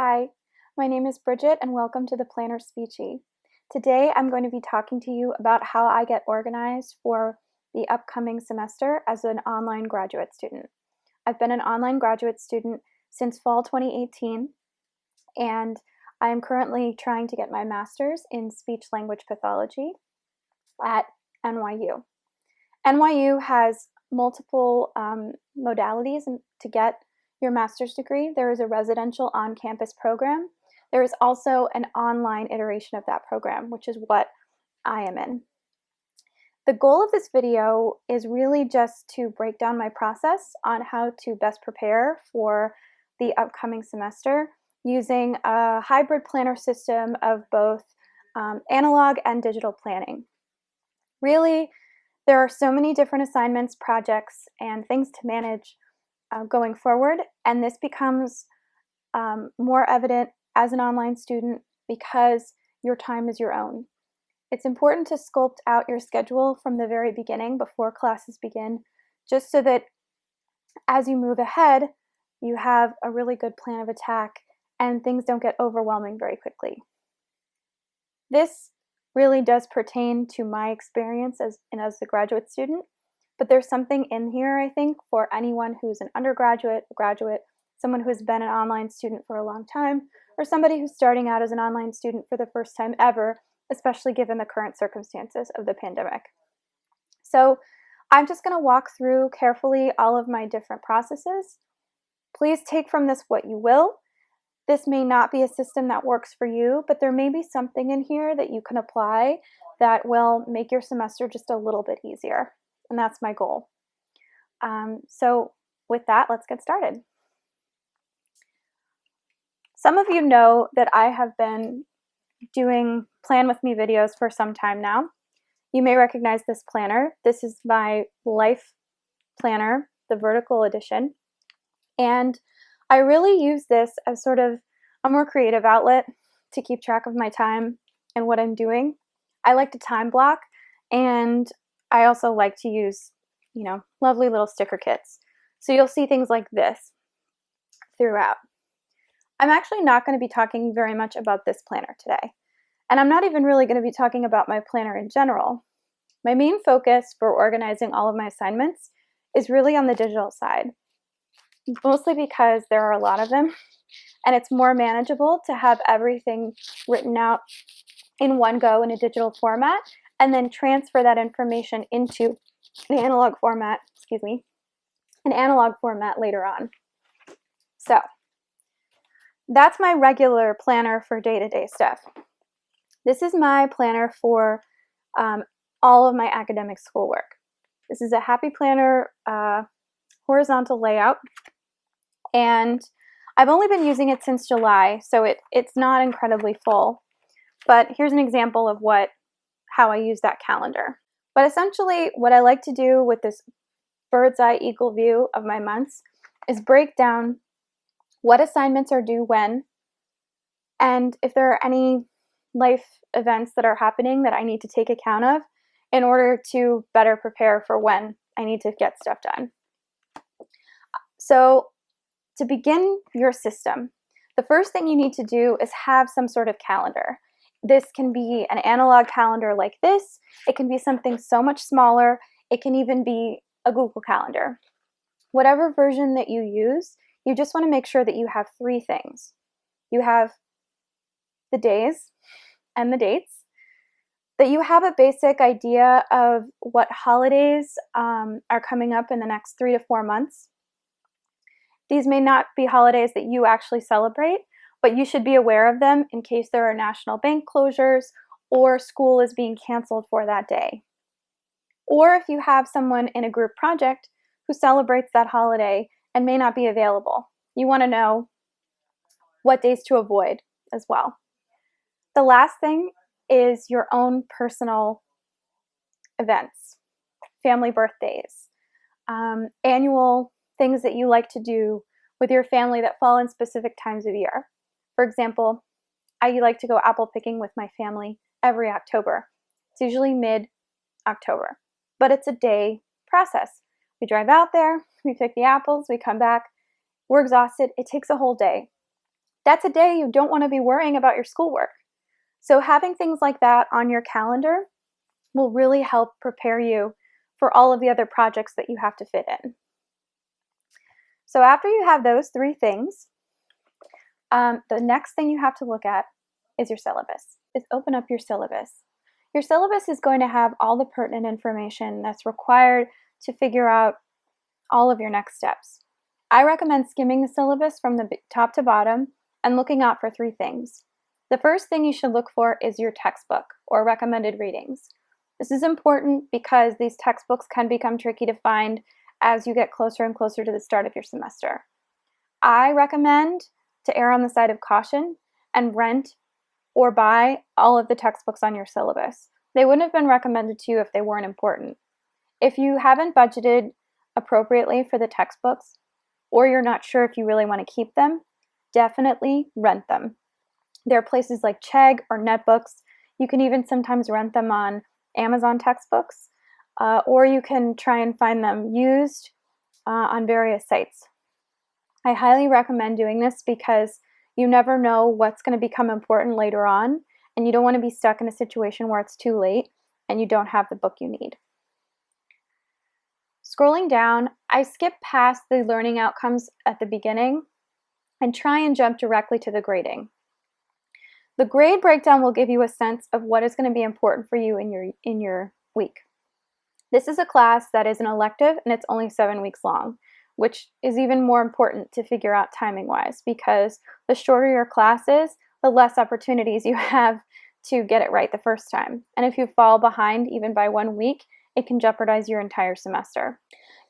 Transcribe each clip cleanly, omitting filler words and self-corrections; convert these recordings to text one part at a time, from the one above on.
Hi, my name is Bridget and welcome to the PlannerSpeechie. Today I'm going to be talking to you about how I get organized for the upcoming semester as an online graduate student. I've been an online graduate student since fall 2018 and I am currently trying to get my master's in speech-language pathology at NYU. NYU has multiple modalities to get your master's degree. There is a residential on-campus program. There is also an online iteration of that program, which is what I am in. The goal of this video is really just to break down my process on how to best prepare for the upcoming semester using a hybrid planner system of both analog and digital planning. Really, there are so many different assignments, projects, and things to manage going forward, and this becomes more evident as an online student because your time is your own. It's important to sculpt out your schedule from the very beginning before classes begin, just so that as you move ahead, you have a really good plan of attack and things don't get overwhelming very quickly. This really does pertain to my experience as a graduate student, but there's something in here, I think, for anyone who's an undergraduate, graduate, someone who has been an online student for a long time, or somebody who's starting out as an online student for the first time ever, especially given the current circumstances of the pandemic. So I'm just going to walk through carefully all of my different processes. Please take from this what you will. This may not be a system that works for you, but there may be something in here that you can apply that will make your semester just a little bit easier. And that's my goal. So with that, let's get started. Some of you know that I have been doing Plan With Me videos for some time now. You may recognize this planner. This is my life planner, the vertical edition. And I really use this as sort of a more creative outlet to keep track of my time and what I'm doing. I like to time block, and I also like to use, lovely little sticker kits. So you'll see things like this throughout. I'm actually not going to be talking very much about this planner today. And I'm not even really going to be talking about my planner in general. My main focus for organizing all of my assignments is really on the digital side, mostly because there are a lot of them, and it's more manageable to have everything written out in one go in a digital format, and then transfer that information into an analog format, later on. So that's my regular planner for day-to-day stuff. This is my planner for all of my academic schoolwork. This is a Happy Planner horizontal layout, and I've only been using it since July, so it's not incredibly full. But here's an example of how I use that calendar. But essentially, what I like to do with this bird's eye eagle view of my months is break down what assignments are due when, and if there are any life events that are happening that I need to take account of in order to better prepare for when I need to get stuff done. So to begin your system, the first thing you need to do is have some sort of calendar. This can be an analog calendar like this. It can be something so much smaller. It can even be a Google Calendar. Whatever version that you use, you just want to make sure that you have three things. You have the days and the dates, that you have a basic idea of what holidays are coming up in the next 3 to 4 months. These may not be holidays that you actually celebrate, but you should be aware of them in case there are national bank closures or school is being canceled for that day. Or if you have someone in a group project who celebrates that holiday and may not be available, you want to know what days to avoid as well. The last thing is your own personal events, family birthdays, annual things that you like to do with your family that fall in specific times of year. For example, I like to go apple picking with my family every October. It's usually mid-October, but it's a day process. We drive out there, we pick the apples, we come back, we're exhausted. It takes a whole day. that's a day you don't want to be worrying about your schoolwork. So having things like that on your calendar will really help prepare you for all of the other projects that you have to fit in. So after you have those 3 things, the next thing you have to look at is your syllabus. Is open up your syllabus. Your syllabus is going to have all the pertinent information that's required to figure out all of your next steps. I recommend skimming the syllabus from the top to bottom and looking out for 3 things. The first thing you should look for is your textbook or recommended readings. This is important because these textbooks can become tricky to find as you get closer and closer to the start of your semester. I recommend to err on the side of caution and rent or buy all of the textbooks on your syllabus. They wouldn't have been recommended to you if they weren't important. If you haven't budgeted appropriately for the textbooks, or you're not sure if you really want to keep them, definitely rent them. There are places like Chegg or Netbooks. You can even sometimes rent them on Amazon textbooks, or you can try and find them used on various sites. I highly recommend doing this because you never know what's going to become important later on, and you don't want to be stuck in a situation where it's too late and you don't have the book you need. Scrolling down, I skip past the learning outcomes at the beginning and try and jump directly to the grading. The grade breakdown will give you a sense of what is going to be important for you in your week. This is a class that is an elective and it's only 7 weeks long, which is even more important to figure out timing-wise because the shorter your class is, the less opportunities you have to get it right the first time. And if you fall behind even by 1 week, it can jeopardize your entire semester.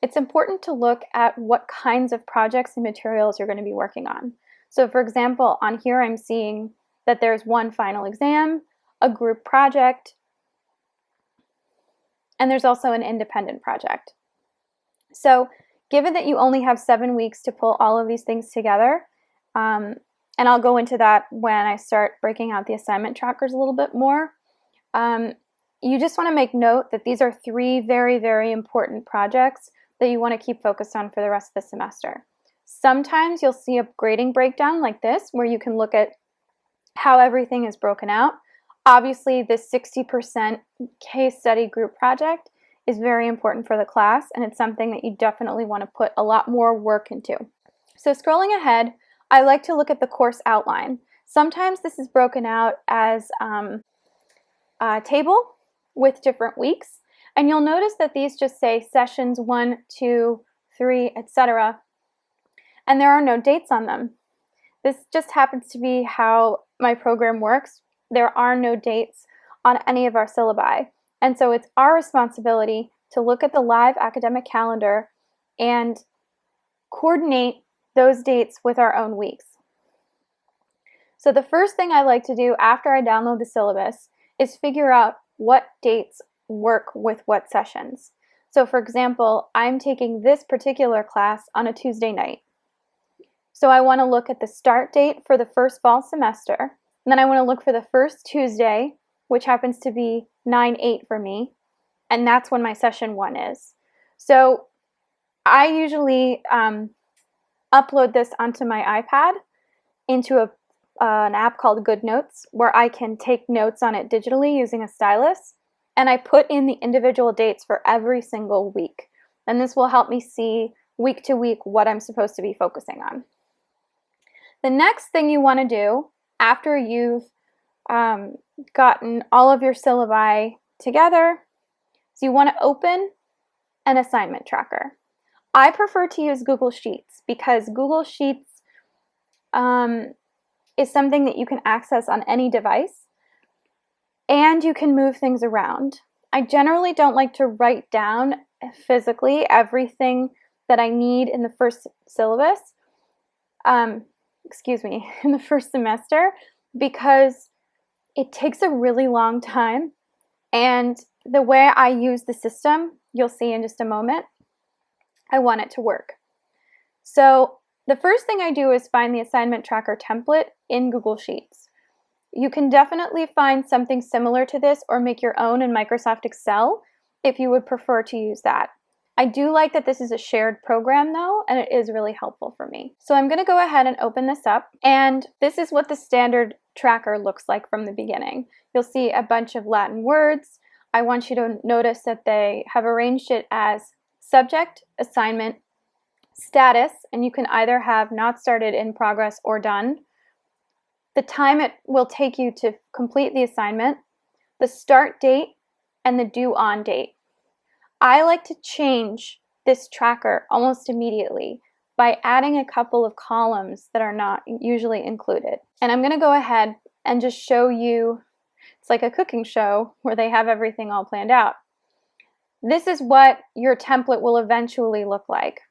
It's important to look at what kinds of projects and materials you're going to be working on. So for example, on here I'm seeing that there's 1 final exam, a group project, and there's also an independent project. So given that you only have 7 weeks to pull all of these things together, and I'll go into that when I start breaking out the assignment trackers a little bit more, you just want to make note that these are 3 very, very important projects that you want to keep focused on for the rest of the semester. Sometimes you'll see a grading breakdown like this where you can look at how everything is broken out. Obviously, this 60% case study group project is very important for the class, and it's something that you definitely want to put a lot more work into. So scrolling ahead, I like to look at the course outline. Sometimes this is broken out as a table with different weeks, and you'll notice that these just say sessions 1, 2, 3, etc., and there are no dates on them. This just happens to be how my program works. There are no dates on any of our syllabi, and so it's our responsibility to look at the live academic calendar and coordinate those dates with our own weeks. So the first thing I like to do after I download the syllabus is figure out what dates work with what sessions. So for example, I'm taking this particular class on a Tuesday night. So I want to look at the start date for the first fall semester, and then I want to look for the first Tuesday, which happens to be 9/8 for me, and that's when my session 1 is. So I usually upload this onto my iPad into an app called GoodNotes, where I can take notes on it digitally using a stylus, and I put in the individual dates for every single week. And this will help me see week to week what I'm supposed to be focusing on. The next thing you want to do after you've gotten all of your syllabi together is you want to open an assignment tracker. I prefer to use Google Sheets because Google Sheets is something that you can access on any device, and you can move things around. I generally don't like to write down physically everything that I need in the first syllabus, in the first semester, because it takes a really long time, and the way I use the system, you'll see in just a moment, I want it to work. So the first thing I do is find the assignment tracker template in Google Sheets. You can definitely find something similar to this or make your own in Microsoft Excel if you would prefer to use that. I do like that this is a shared program though, and it is really helpful for me. So I'm going to go ahead and open this up, and this is what the standard tracker looks like from the beginning. You'll see a bunch of Latin words. I want you to notice that they have arranged it as subject, assignment, status, and you can either have not started, in progress, or done, the time it will take you to complete the assignment, the start date, and the due on date. I like to change this tracker almost immediately by adding a couple of columns that are not usually included. And I'm going to go ahead and just show you, it's like a cooking show where they have everything all planned out. This is what your template will eventually look like.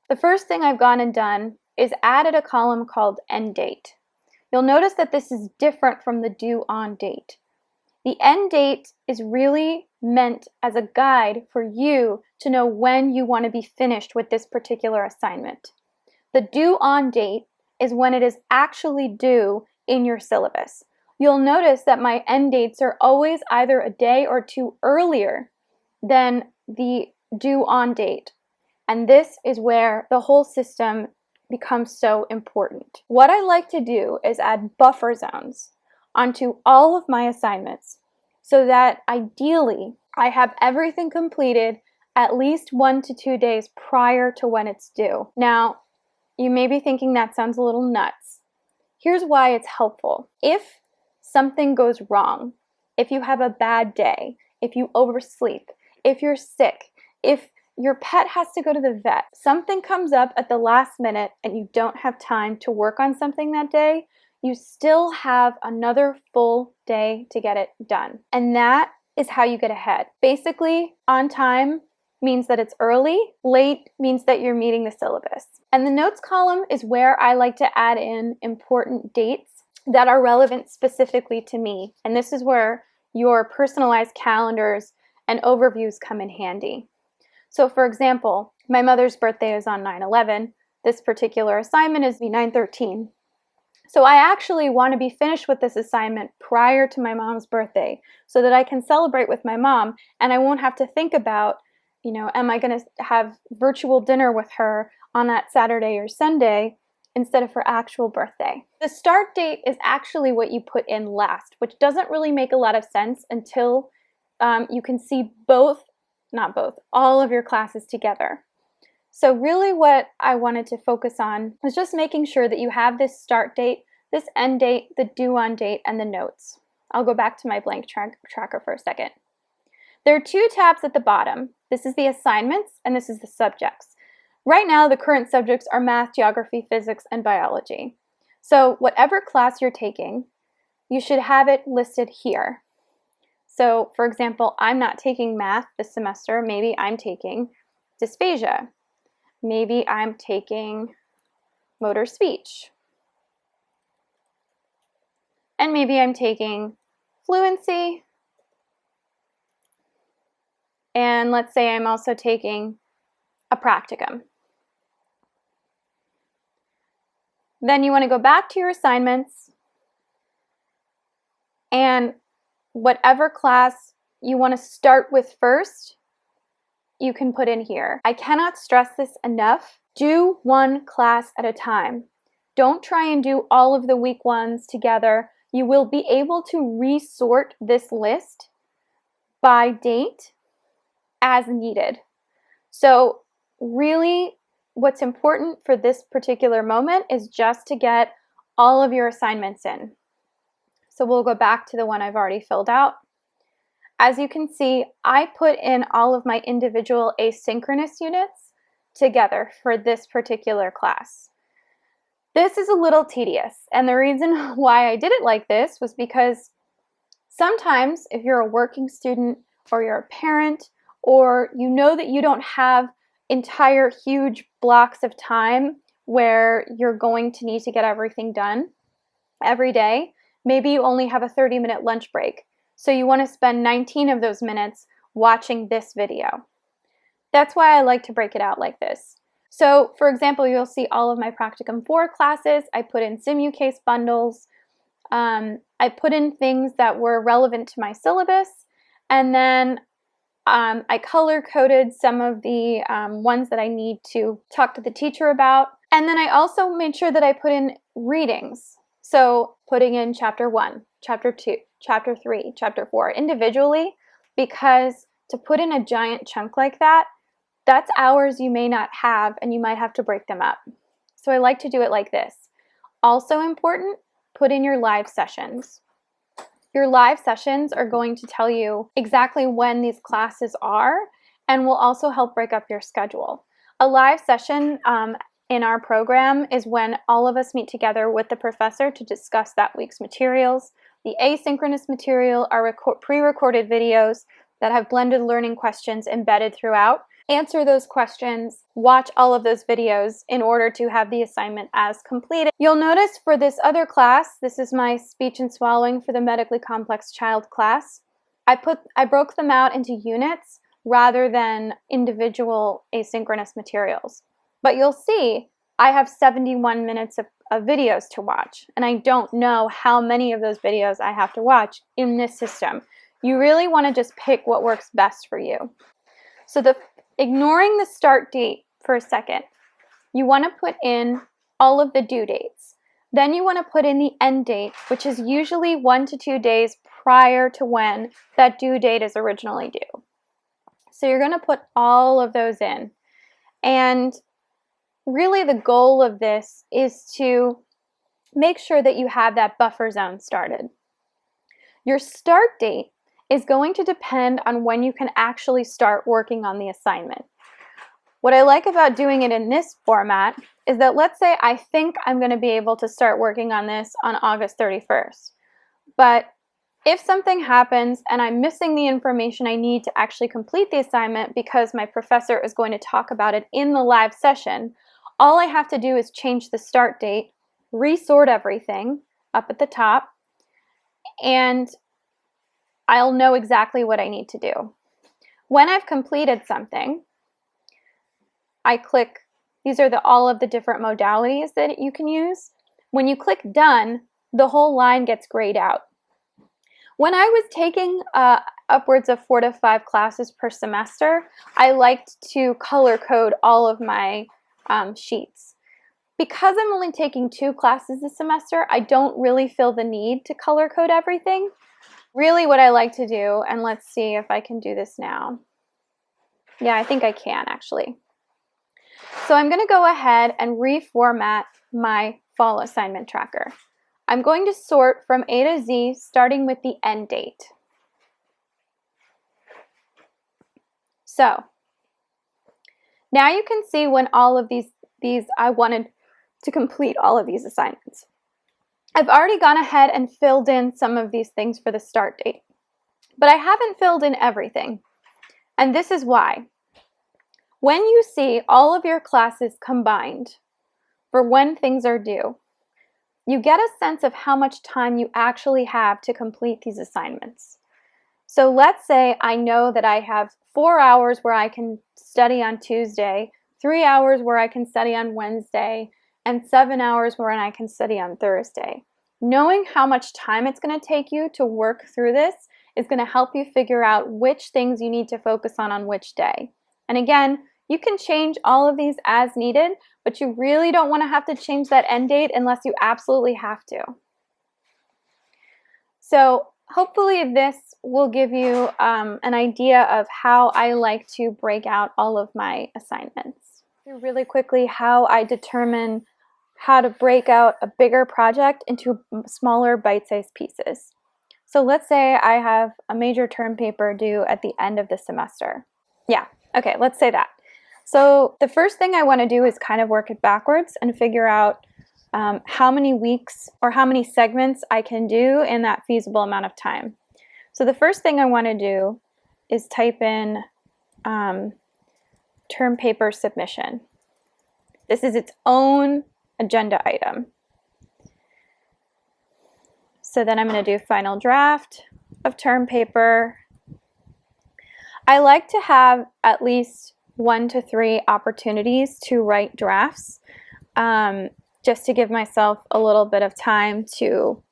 The first thing I've gone and done is added a column called end date. You'll notice that this is different from the due on date. The end date is really meant as a guide for you to know when you want to be finished with this particular assignment. The due on date is when it is actually due in your syllabus. You'll notice that my end dates are always either a day or two earlier than the due on date. And this is where the whole system becomes so important. What I like to do is add buffer zones onto all of my assignments so that ideally I have everything completed at least 1 to 2 days prior to when it's due. Now, you may be thinking that sounds a little nuts. Here's why it's helpful. If something goes wrong, if you have a bad day, if you oversleep, if you're sick, if your pet has to go to the vet, something comes up at the last minute and you don't have time to work on something that day, you still have another full day to get it done. And that is how you get ahead. Basically, on time means that it's early, late means that you're meeting the syllabus. And the notes column is where I like to add in important dates that are relevant specifically to me. And this is where your personalized calendars and overviews come in handy. So for example, my mother's birthday is on 9/11. This particular assignment is 9/13. So I actually want to be finished with this assignment prior to my mom's birthday so that I can celebrate with my mom and I won't have to think about, am I going to have virtual dinner with her on that Saturday or Sunday instead of her actual birthday. The start date is actually what you put in last, which doesn't really make a lot of sense until you can see all of your classes together. So really what I wanted to focus on was just making sure that you have this start date, this end date, the due on date, and the notes. I'll go back to my blank tracker for a second. There are 2 tabs at the bottom. This is the assignments and this is the subjects. Right now, the current subjects are math, geography, physics, and biology. So whatever class you're taking, you should have it listed here. So for example, I'm not taking math this semester. Maybe I'm taking dysphagia. Maybe I'm taking motor speech. And maybe I'm taking fluency. And let's say I'm also taking a practicum. Then you want to go back to your assignments and whatever class you want to start with first, you can put in here. I cannot stress this enough. Do one class at a time. Don't try and do all of the week ones together. You will be able to resort this list by date as needed. So really what's important for this particular moment is just to get all of your assignments in. So we'll go back to the one I've already filled out. As you can see, I put in all of my individual asynchronous units together for this particular class. This is a little tedious, and the reason why I did it like this was because sometimes if you're a working student or you're a parent or you know that you don't have entire huge blocks of time where you're going to need to get everything done every day, maybe you only have a 30-minute lunch break. So you want to spend 19 of those minutes watching this video. That's why I like to break it out like this. So for example, you'll see all of my Practicum 4 classes. I put in SimuCase bundles. I put in things that were relevant to my syllabus. And then I color-coded some of the ones that I need to talk to the teacher about. And then I also made sure that I put in readings. So putting in chapter 1, chapter 2, chapter 3, chapter 4 individually, because to put in a giant chunk like that, that's hours you may not have, and you might have to break them up. So I like to do it like this. Also important, put in your live sessions. Your live sessions are going to tell you exactly when these classes are and will also help break up your schedule. A live session in our program is when all of us meet together with the professor to discuss that week's materials. The asynchronous material are pre-recorded videos that have blended learning questions embedded throughout. Answer those questions, watch all of those videos in order to have the assignment as completed. You'll notice for this other class, this is my speech and swallowing for the medically complex child class. I broke them out into units rather than individual asynchronous materials. But you'll see I have 71 minutes of videos to watch, and I don't know how many of those videos I have to watch in this system. You really want to just pick what works best for you. So ignoring the start date for a second, you want to put in all of the due dates. Then you want to put in the end date, which is usually 1 to 2 days prior to when that due date is originally due. So you're going to put all of those in. And really the goal of this is to make sure that you have that buffer zone started. Your start date is going to depend on when you can actually start working on the assignment. What I like about doing it in this format is that, let's say I think I'm going to be able to start working on this on August 31st. But if something happens and I'm missing the information I need to actually complete the assignment because my professor is going to talk about it in the live session, all I have to do is change the start date, resort everything up at the top, and I'll know exactly what I need to do. When I've completed something, I click, these are all of the different modalities that you can use. When you click done, the whole line gets grayed out. When I was taking upwards of 4 to 5 classes per semester, I liked to color code all of my sheets. Because I'm only taking 2 classes this semester, I don't really feel the need to color code everything. Really what I like to do, and let's see if I can do this now. Yeah, I think I can actually. So I'm going to go ahead and reformat my fall assignment tracker. I'm going to sort from A to Z, starting with the end date. So now you can see when all of these I wanted to complete all of these assignments. I've already gone ahead and filled in some of these things for the start date, but I haven't filled in everything. And this is why. When you see all of your classes combined for when things are due, you get a sense of how much time you actually have to complete these assignments. So let's say I know that I have 4 hours where I can study on Tuesday, 3 hours where I can study on Wednesday, and 7 hours where I can study on Thursday. Knowing how much time it's going to take you to work through this is going to help you figure out which things you need to focus on which day. And again, you can change all of these as needed, but you really don't want to have to change that end date unless you absolutely have to. So hopefully this will give you an idea of how I like to break out all of my assignments. Really quickly, how I determine how to break out a bigger project into smaller bite-sized pieces. So let's say I have a major term paper due at the end of the semester. Yeah, okay, let's say that. So the first thing I want to do is kind of work it backwards and figure out how many weeks or how many segments I can do in that feasible amount of time. So the first thing I want to do is type in term paper submission. This is its own agenda item. So then I'm going to do final draft of term paper. I like to have at least 1 to 3 opportunities to write drafts, just to give myself a little bit of time to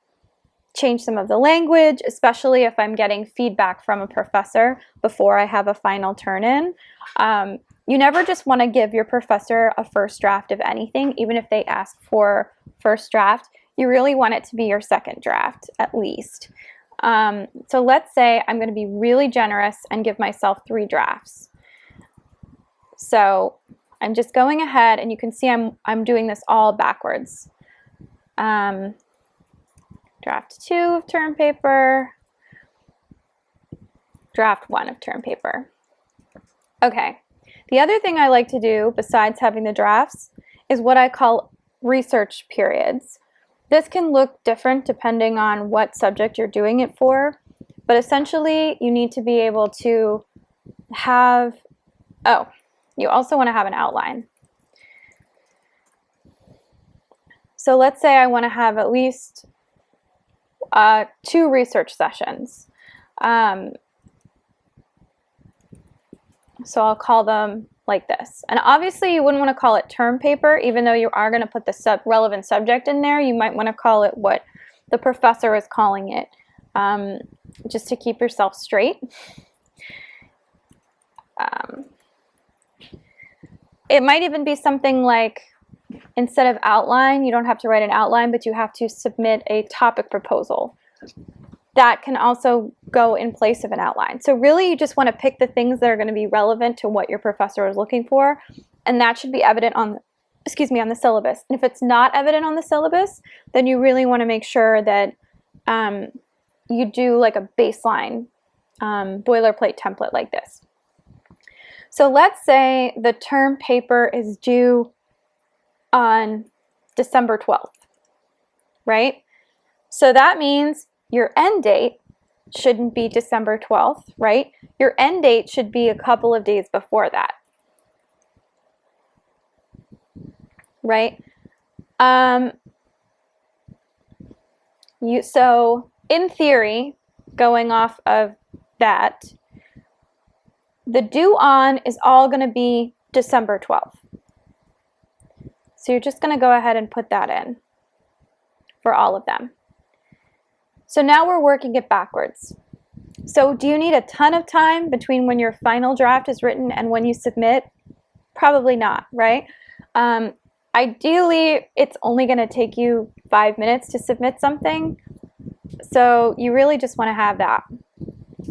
change some of the language, especially if I'm getting feedback from a professor before I have a final turn-in. You never just want to give your professor a first draft of anything, even if they ask for first draft. You really want it to be your second draft, at least. So let's say I'm going to be really generous and give myself 3 drafts. So I'm just going ahead, and you can see I'm doing this all backwards. Draft 2 of term paper, draft 1 of term paper. Okay. The other thing I like to do, besides having the drafts, is what I call research periods. This can look different depending on what subject you're doing it for, but essentially you need to be able to have, you also want to have an outline. So let's say I want to have at least 2 research sessions. So I'll call them like this. And obviously you wouldn't want to call it term paper, even though you are going to put the relevant subject in there. You might want to call it what the professor is calling it, just to keep yourself straight. It might even be something like, instead of outline, you don't have to write an outline, but you have to submit a topic proposal. That can also go in place of an outline. So really you just want to pick the things that are going to be relevant to what your professor is looking for, and that should be evident on the syllabus. And if it's not evident on the syllabus, then you really want to make sure that you do like a baseline boilerplate template like this. So let's say the term paper is due on December 12th, right? So that means your end date shouldn't be December 12th, right? Your end date should be a couple of days before that, right? So in theory, going off of that, the due on is all going to be December 12th. So you're just going to go ahead and put that in for all of them. So now we're working it backwards. So do you need a ton of time between when your final draft is written and when you submit? Probably not, right? Ideally, it's only going to take you 5 minutes to submit something. So you really just want to have that.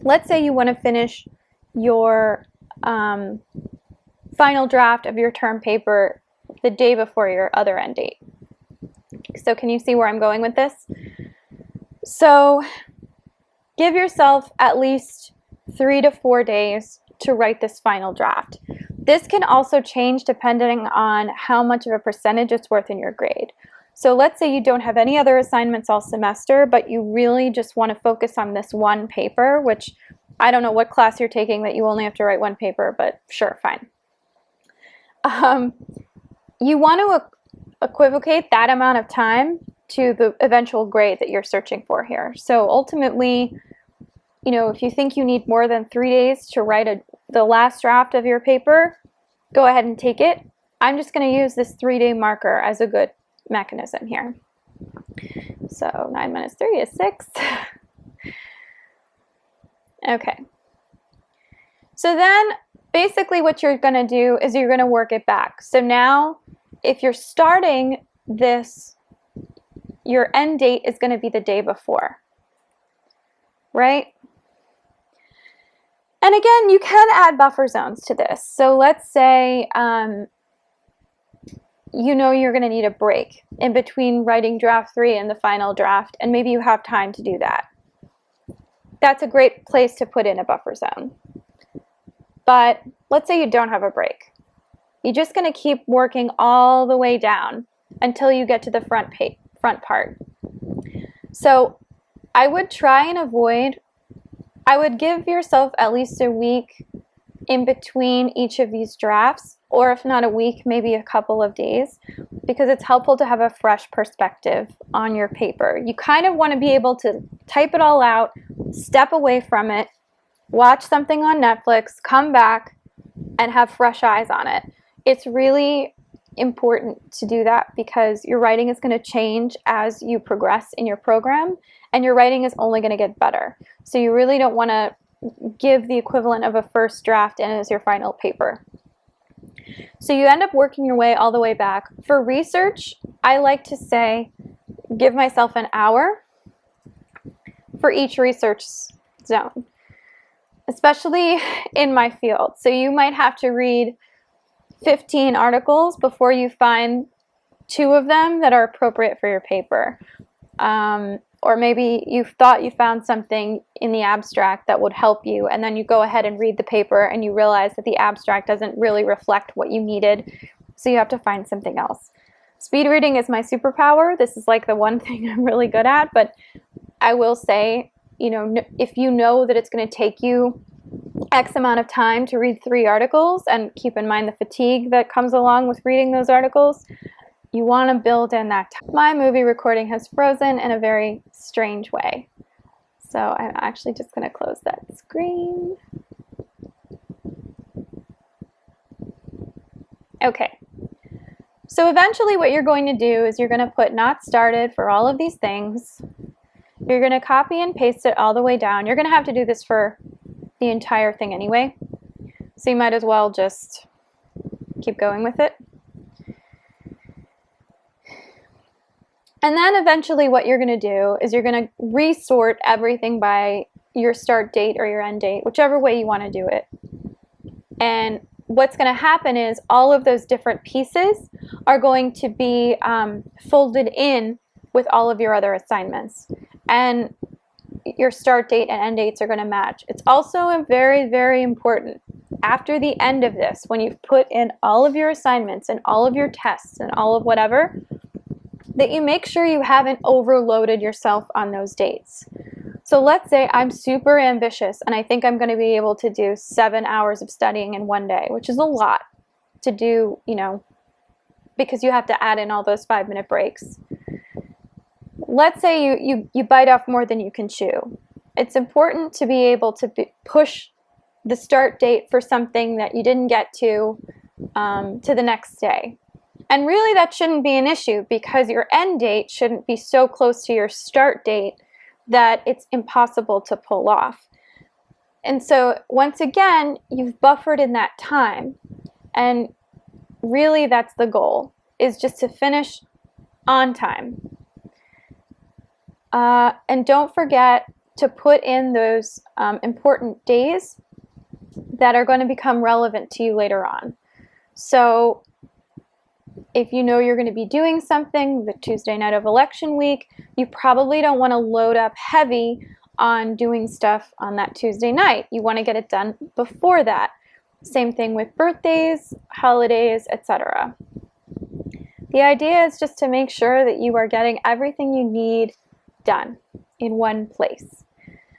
Let's say you want to finish your final draft of your term paper the day before your other end date. So can you see where I'm going with this? So give yourself at least 3 to 4 days to write this final draft. This can also change depending on how much of a percentage it's worth in your grade. So let's say you don't have any other assignments all semester, but you really just want to focus on this one paper, which I don't know what class you're taking that you only have to write one paper, but sure, fine. You want to equivocate that amount of time to the eventual grade that you're searching for here. So ultimately, you know, if you think you need more than 3 days to write the last draft of your paper, go ahead and take it. I'm just going to use this 3-day marker as a good mechanism here. So 9 minus 3 is 6. Okay. So then basically what you're going to do is you're going to work it back. So now if you're starting this, your end date is going to be the day before, right? And again, you can add buffer zones to this. So let's say you know you're going to need a break in between writing draft 3 and the final draft, and maybe you have time to do that. That's a great place to put in a buffer zone. But let's say you don't have a break. You're just going to keep working all the way down until you get to the front part. So I would try and avoid, I would give yourself at least a week in between each of these drafts, or if not a week, maybe a couple of days, because it's helpful to have a fresh perspective on your paper. You kind of want to be able to type it all out, step away from it, watch something on Netflix, come back, and have fresh eyes on it. It's really important to do that because your writing is going to change as you progress in your program, and your writing is only going to get better. So you really don't want to give the equivalent of a first draft in as your final paper. So you end up working your way all the way back. For research, I like to say give myself an hour for each research zone, especially in my field. So you might have to read 15 articles before you find 2 of them that are appropriate for your paper. Or maybe you thought you found something in the abstract that would help you, and then you go ahead and read the paper and you realize that the abstract doesn't really reflect what you needed, so you have to find something else. Speed reading is my superpower. This is like the one thing I'm really good at, but I will say, you know, if you know that it's going to take you X amount of time to read 3 articles, and keep in mind the fatigue that comes along with reading those articles, you want to build in that time. My movie recording has frozen in a very strange way. So I'm actually just going to close that screen. Okay. So eventually what you're going to do is you're going to put not started for all of these things. You're going to copy and paste it all the way down. You're going to have to do this for the entire thing anyway. So you might as well just keep going with it. And then eventually what you're going to do is you're going to resort everything by your start date or your end date, whichever way you want to do it. And what's going to happen is all of those different pieces are going to be folded in with all of your other assignments. And your start date and end dates are going to match. It's also very, very important after the end of this, when you've put in all of your assignments and all of your tests and all of whatever, that you make sure you haven't overloaded yourself on those dates. So let's say I'm super ambitious and I think I'm going to be able to do 7 hours of studying in one day, which is a lot to do, you know, because you have to add in all those 5-minute breaks. Let's say you bite off more than you can chew. It's important to be able to push the start date for something that you didn't get to the next day. And really that shouldn't be an issue because your end date shouldn't be so close to your start date that it's impossible to pull off. And so once again, you've buffered in that time. And really that's the goal, is just to finish on time. And don't forget to put in those important days that are going to become relevant to you later on. So if you know you're going to be doing something the Tuesday night of election week, you probably don't want to load up heavy on doing stuff on that Tuesday night. You want to get it done before that. Same thing with birthdays, holidays, etc. The idea is just to make sure that you are getting everything you need done in one place.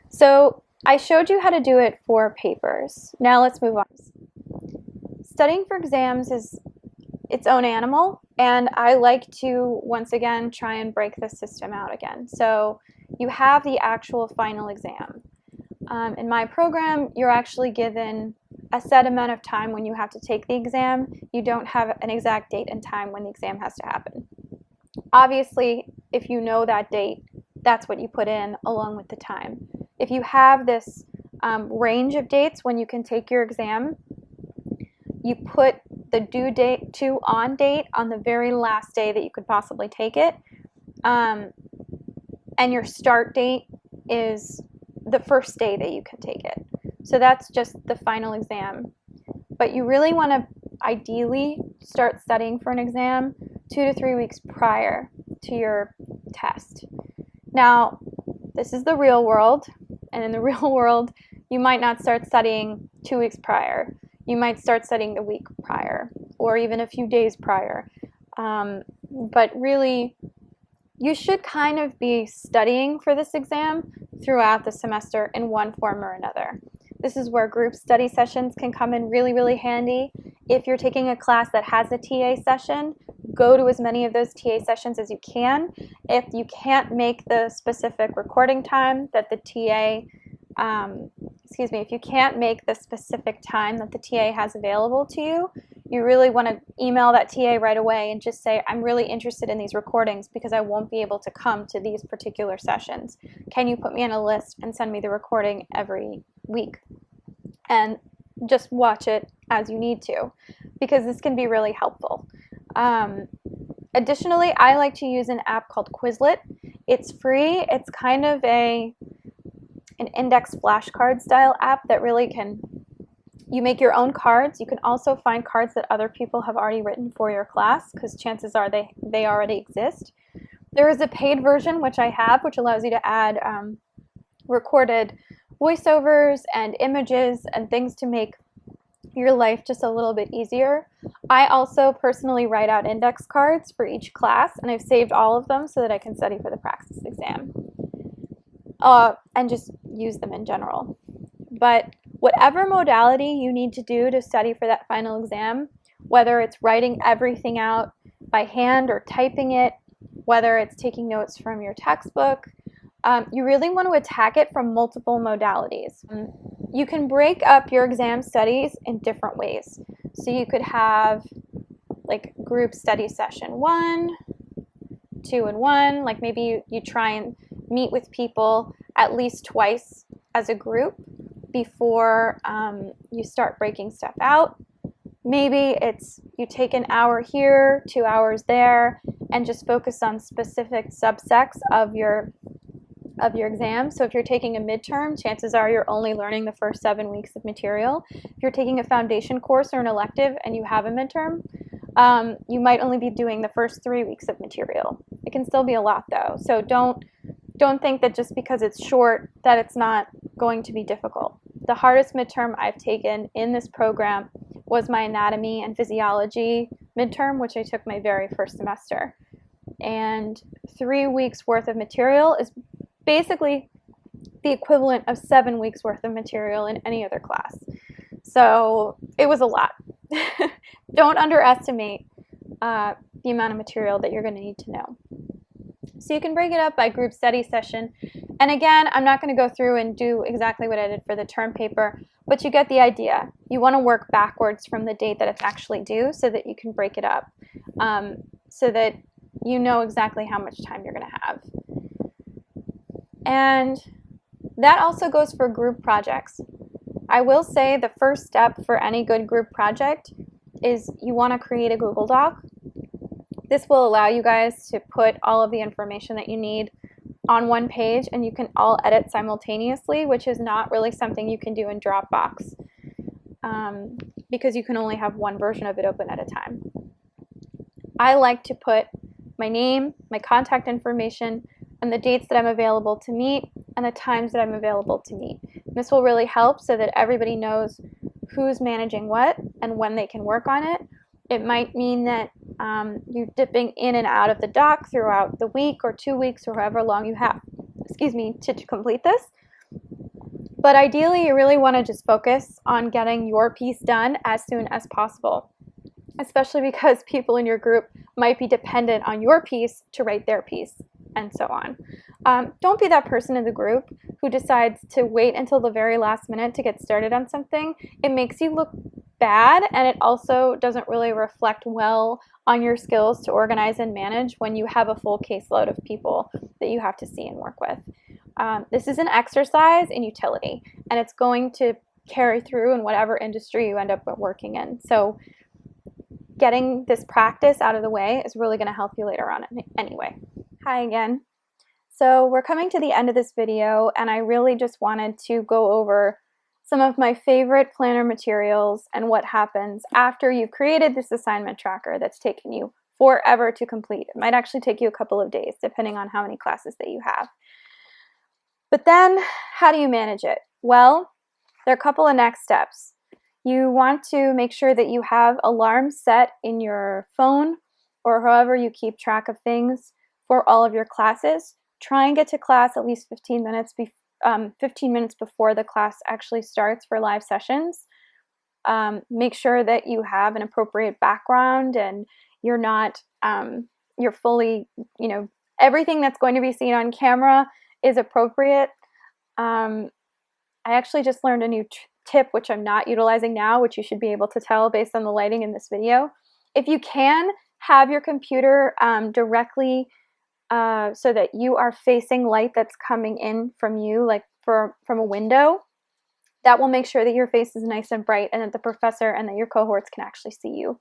So I showed you how to do it for papers. Now let's move on. Studying for exams is its own animal, and I like to once again try and break the system out again. So you have the actual final exam. In my program, you're actually given a set amount of time when you have to take the exam. You don't have an exact date and time when the exam has to happen. Obviously, if you know that date, that's what you put in along with the time. If you have this range of dates when you can take your exam, you put the due date to on date on the very last day that you could possibly take it. And your start date is the first day that you can take it. So that's just the final exam. But you really want to ideally start studying for an exam 2 to 3 weeks prior to your test. Now, this is the real world, and in the real world, you might not start studying 2 weeks prior. You might start studying the week prior, or even a few days prior. But really, you should kind of be studying for this exam throughout the semester in one form or another. This is where group study sessions can come in really, really handy. If you're taking a class that has a TA session, go to as many of those TA sessions as you can. If you can't make the specific recording time that the TA, if you can't make the specific time that the TA has available to you, you really want to email that TA right away and just say, I'm really interested in these recordings because I won't be able to come to these particular sessions. Can you put me on a list and send me the recording every week? And just watch it as you need to, because this can be really helpful. Additionally, I like to use an app called Quizlet. It's free. It's kind of an index flashcard style app that really you make your own cards. You can also find cards that other people have already written for your class, because chances are they already exist. There is a paid version, which I have, which allows you to add recorded voiceovers and images and things to make your life just a little bit easier. I also personally write out index cards for each class, and I've saved all of them so that I can study for the praxis exam and just use them in general. But whatever modality you need to do to study for that final exam, whether it's writing everything out by hand or typing it, whether it's taking notes from your textbook, you really want to attack it from multiple modalities. You can break up your exam studies in different ways. So you could have like group study session 1, 2, and 1. Like maybe you try and meet with people at least twice as a group before you start breaking stuff out. Maybe it's you take an hour here, 2 hours there, and just focus on specific subsects of your exam. So if you're taking a midterm, chances are you're only learning the first 7 weeks of material. If you're taking a foundation course or an elective and you have a midterm, you might only be doing the first 3 weeks of material. It can still be a lot though. So don't think that just because it's short that it's not going to be difficult. The hardest midterm I've taken in this program was my anatomy and physiology midterm, which I took my very first semester. And 3 weeks worth of material is basically the equivalent of 7 weeks worth of material in any other class. So it was a lot. Don't underestimate the amount of material that you're going to need to know. So you can break it up by group study session. And again, I'm not going to go through and do exactly what I did for the term paper, but you get the idea. You want to work backwards from the date that it's actually due so that you can break it up, so that you know exactly how much time you're going to have. And that also goes for group projects. I will say the first step for any good group project is you want to create a Google Doc. This will allow you guys to put all of the information that you need on one page, and you can all edit simultaneously, which is not really something you can do in Dropbox because you can only have one version of it open at a time. I like to put my name, my contact information, and the dates that I'm available to meet, and the times that I'm available to meet. This will really help so that everybody knows who's managing what and when they can work on it. It might mean that you're dipping in and out of the doc throughout the week or 2 weeks or however long you have, to complete this. But ideally, you really want to just focus on getting your piece done as soon as possible, especially because people in your group might be dependent on your piece to write their piece, and so on. Don't be that person in the group who decides to wait until the very last minute to get started on something. It makes you look bad, and it also doesn't really reflect well on your skills to organize and manage when you have a full caseload of people that you have to see and work with. This is an exercise in utility, and it's going to carry through in whatever industry you end up working in. So getting this practice out of the way is really going to help you later on anyway. Hi again. So we're coming to the end of this video, and I really just wanted to go over some of my favorite planner materials and what happens after you've created this assignment tracker that's taken you forever to complete. It might actually take you a couple of days, depending on how many classes that you have. But then, how do you manage it? Well, there are a couple of next steps. You want to make sure that you have alarms set in your phone or however you keep track of things for all of your classes. Try and get to class at least 15 minutes before the class actually starts for live sessions. Make sure that you have an appropriate background and you're not, you're fully, everything that's going to be seen on camera is appropriate. I actually just learned a new tip, which I'm not utilizing now, which you should be able to tell based on the lighting in this video. If you can, have your computer directly so that you are facing light that's coming in from you, like from a window. That will make sure that your face is nice and bright and that the professor and that your cohorts can actually see you.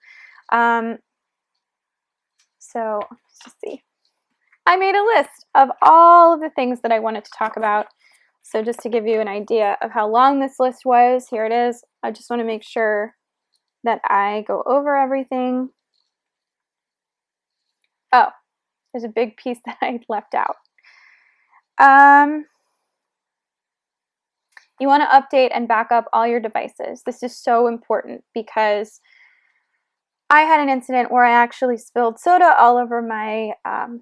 So let's just see. I made a list of all of the things that I wanted to talk about. So just to give you an idea of how long this list was, here it is. I just want to make sure that I go over everything. Oh, there's a big piece that I left out. You want to update and back up all your devices. This is so important because I had an incident where I actually spilled soda all over my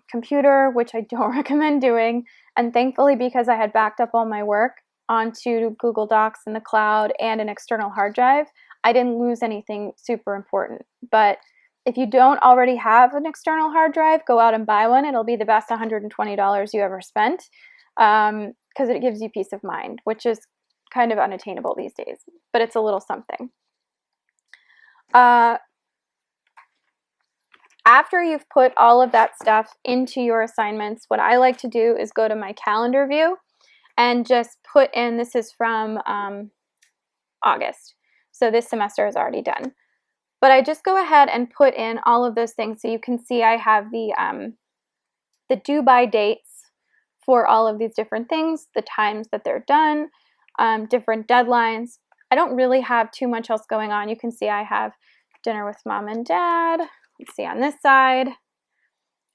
computer, which I don't recommend doing. And thankfully, because I had backed up all my work onto Google Docs in the cloud and an external hard drive, I didn't lose anything super important. But if you don't already have an external hard drive, go out and buy one. It'll be the best $120 you ever spent because it gives you peace of mind, which is kind of unattainable these days, but it's a little something. After you've put all of that stuff into your assignments, what I like to do is go to my calendar view and just put in, this is from August, so this semester is already done. But I just go ahead and put in all of those things so you can see I have the due by dates for all of these different things, the times that they're done, different deadlines. I don't really have too much else going on. You can see I have dinner with mom and dad. Let's see on this side.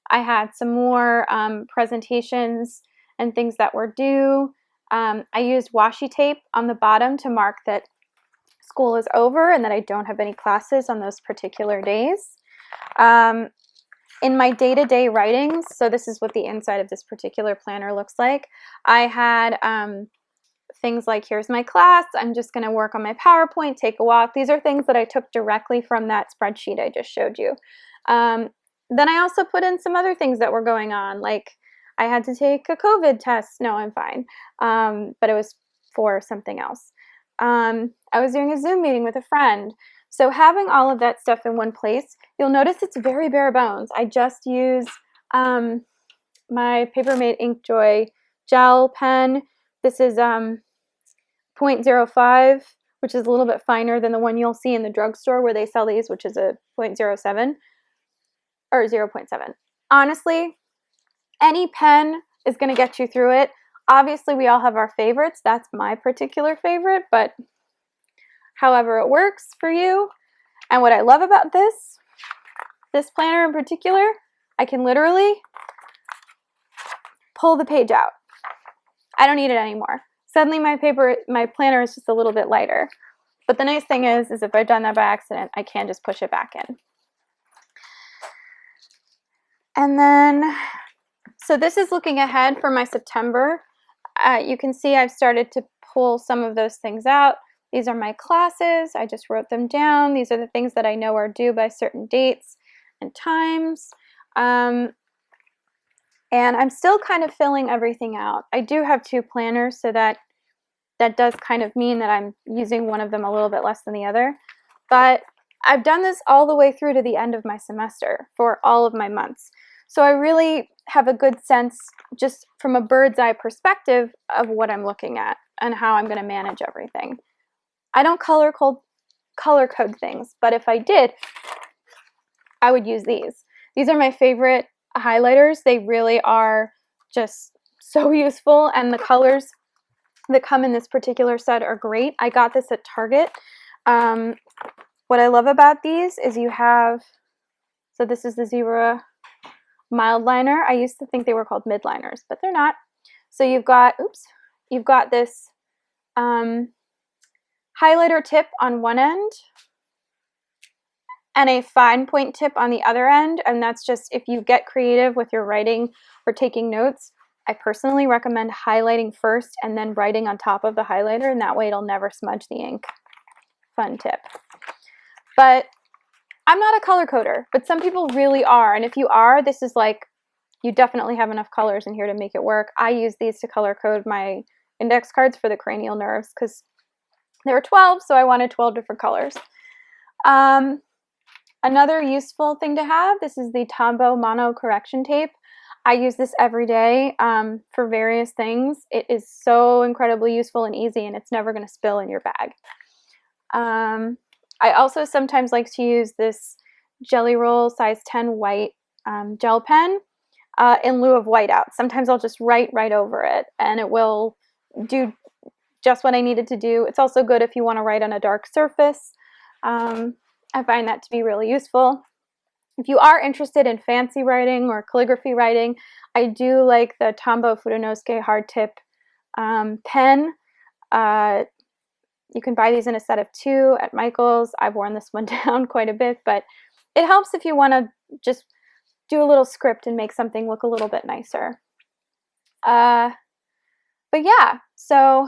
I had some more presentations and things that were due. I used washi tape on the bottom to mark that school is over and that I don't have any classes on those particular days. In my day-to-day writings, so this is what the inside of this particular planner looks like, I had things like, here's my class, I'm just going to work on my PowerPoint, take a walk. These are things that I took directly from that spreadsheet I just showed you. Then I also put in some other things that were going on, like I had to take a COVID test. No, I'm fine. But it was for something else. I was doing a Zoom meeting with a friend. So having all of that stuff in one place, you'll notice it's very bare bones. I just use my Papermate Inkjoy gel pen. This is 0.05, which is a little bit finer than the one you'll see in the drugstore where they sell these, which is a 0.07 or 0.7. Honestly, any pen is going to get you through it. Obviously, we all have our favorites. That's my particular favorite, but however it works for you. And what I love about this planner in particular, I can literally pull the page out. I don't need it anymore. Suddenly my planner is just a little bit lighter. But the nice thing is if I've done that by accident, I can just push it back in. And then, so this is looking ahead for my September. You can see I've started to pull some of those things out. These are my classes. I just wrote them down. These are the things that I know are due by certain dates and times. And I'm still kind of filling everything out. I do have two planners, so that does kind of mean that I'm using one of them a little bit less than the other. But I've done this all the way through to the end of my semester for all of my months. So I really have a good sense, just from a bird's eye perspective, of what I'm looking at and how I'm going to manage everything. I don't color code things, but if I did, I would use these. These are my favorite highlighters. They really are just so useful, and the colors that come in this particular set are great. I got this at Target. What I love about these is you have, so this is the Zebra mild liner. I used to think they were called midliners, but they're not. So you've got this highlighter tip on one end and a fine point tip on the other end, and that's just if you get creative with your writing or taking notes. I personally recommend highlighting first and then writing on top of the highlighter, and that way it'll never smudge the ink. Fun tip. But I'm not a color coder, but some people really are, and if you are, this is like, you definitely have enough colors in here to make it work. I use these to color code my index cards for the cranial nerves because There were 12, so I wanted 12 different colors. Another useful thing to have, this is the Tombow mono correction tape. I use this every day for various things. It is so incredibly useful and easy, and it's never going to spill in your bag. I also sometimes like to use this Jelly Roll size 10 white gel pen in lieu of whiteout. Sometimes I'll just write right over it, and it will do just what I needed to do. It's also good if you want to write on a dark surface. I find that to be really useful. If you are interested in fancy writing or calligraphy writing, I do like the Tombow Fudenosuke hard tip pen. You can buy these in a set of 2 at Michael's. I've worn this one down quite a bit, but it helps if you want to just do a little script and make something look a little bit nicer. But yeah, so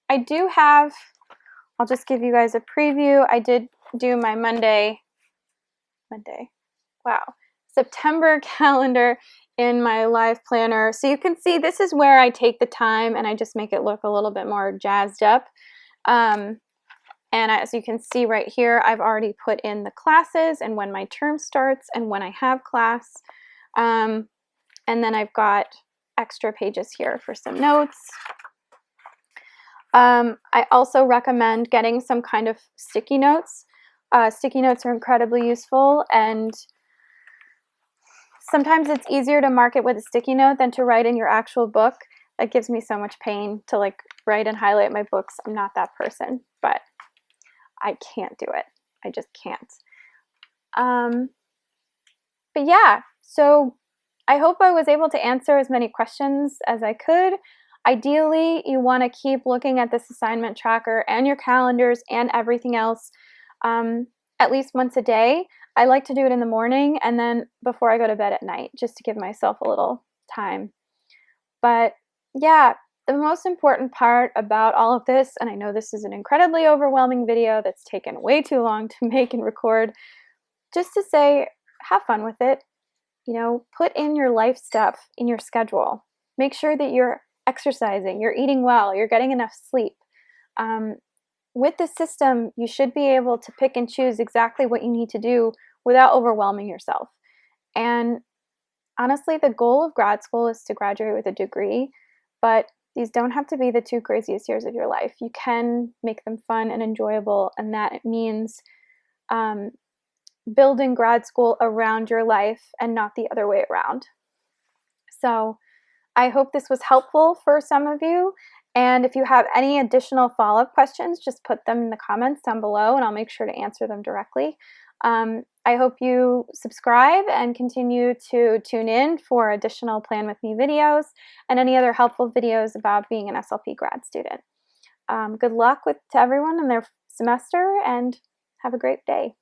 I do have, I'll just give you guys a preview. I did do my September calendar in my live planner. So you can see this is where I take the time and I just make it look a little bit more jazzed up. And as you can see right here, I've already put in the classes and when my term starts and when I have class. And then I've got extra pages here for some notes. I also recommend getting some kind of sticky notes. Sticky notes are incredibly useful, and sometimes it's easier to mark it with a sticky note than to write in your actual book. That gives me so much pain to like write and highlight my books. I'm not that person, but I can't do it. I just can't. But yeah, so I hope I was able to answer as many questions as I could. Ideally, you want to keep looking at this assignment tracker and your calendars and everything else at least once a day. I like to do it in the morning and then before I go to bed at night, just to give myself a little time. But yeah, the most important part about all of this, and I know this is an incredibly overwhelming video that's taken way too long to make and record, just to say, have fun with it. You know, put in your life stuff in your schedule. Make sure that you're exercising, you're eating well, you're getting enough sleep. With the system, you should be able to pick and choose exactly what you need to do without overwhelming yourself. And honestly, the goal of grad school is to graduate with a degree, but these don't have to be the 2 craziest years of your life. You can make them fun and enjoyable, and that means building grad school around your life and not the other way around. So I hope this was helpful for some of you. And if you have any additional follow-up questions, just put them in the comments down below and I'll make sure to answer them directly. I hope you subscribe and continue to tune in for additional Plan With Me videos and any other helpful videos about being an SLP grad student. Good luck to everyone in their semester and have a great day.